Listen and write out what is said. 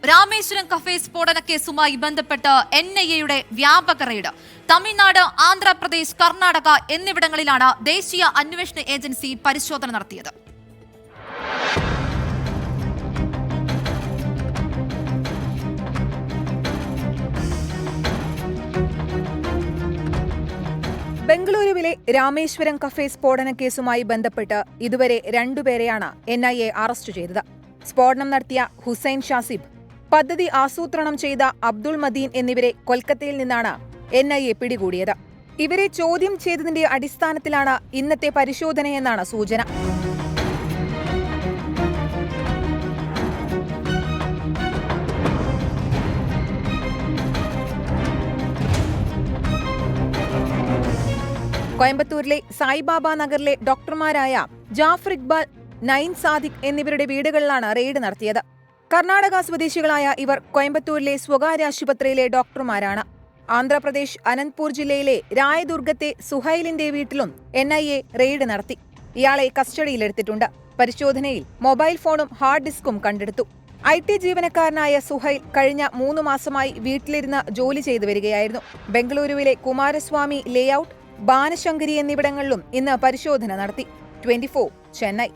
Rameswaram cafe സ്ഫോടന കേസുമായി ബന്ധപ്പെട്ട് NIA-യുടെ വ്യാപക റെയ്ഡ്. തമിഴ്നാട്, ആന്ധ്രാപ്രദേശ്, കർണാടക എന്നിവിടങ്ങളിലാണ് ദേശീയ അന്വേഷണ ഏജൻസി പരിശോധന നടത്തിയത്. ബംഗളൂരുവിലെ രാമേശ്വരം കഫേ സ്ഫോടന കേസുമായി ബന്ധപ്പെട്ട് ഇതുവരെ 2 പേരെയാണ് NIA അറസ്റ്റ് ചെയ്തത്. സ്ഫോടനം നടത്തിയ ഹുസൈൻ ഷാസിബ്, പദ്ധതി ആസൂത്രണം ചെയ്ത അബ്ദുൾ മദീൻ എന്നിവരെ കൊൽക്കത്തയിൽ നിന്നാണ് NIA പിടികൂടിയത്. ഇവരെ ചോദ്യം ചെയ്തതിന്റെ അടിസ്ഥാനത്തിലാണ് ഇന്നത്തെ പരിശോധനയെന്നാണ് സൂചന. കോയമ്പത്തൂരിലെ സായിബാബ നഗറിലെ ഡോക്ടർമാരായ ജാഫർ ഇക്ബാൽ, നൈൻ സാദിഖ് എന്നിവരുടെ വീടുകളിലാണ് റെയ്ഡ് നടത്തിയത്. കർണാടക സ്വദേശികളായ ഇവർ കോയമ്പത്തൂരിലെ സ്വകാര്യ ആശുപത്രിയിലെ ഡോക്ടർമാരാണ്. ആന്ധ്രാപ്രദേശ് അനന്ത്പൂർ ജില്ലയിലെ രായദുർഗത്തെ സുഹൈലിന്റെ വീട്ടിലും NIA റെയ്ഡ് നടത്തി. ഇയാളെ കസ്റ്റഡിയിലെടുത്തിട്ടുണ്ട്. പരിശോധനയിൽ മൊബൈൽ ഫോണും ഹാർഡ് ഡിസ്കും കണ്ടെടുത്തു. IT ജീവനക്കാരനായ സുഹൈൽ കഴിഞ്ഞ 3 മാസമായി വീട്ടിലിരുന്ന് ജോലി ചെയ്തു വരികയായിരുന്നു. ബംഗളൂരുവിലെ കുമാരസ്വാമി ലേഔട്ട്, ബാനശങ്കരി എന്നിവിടങ്ങളിലും ഇന്ന് പരിശോധന നടത്തി. 24 ചെന്നൈ.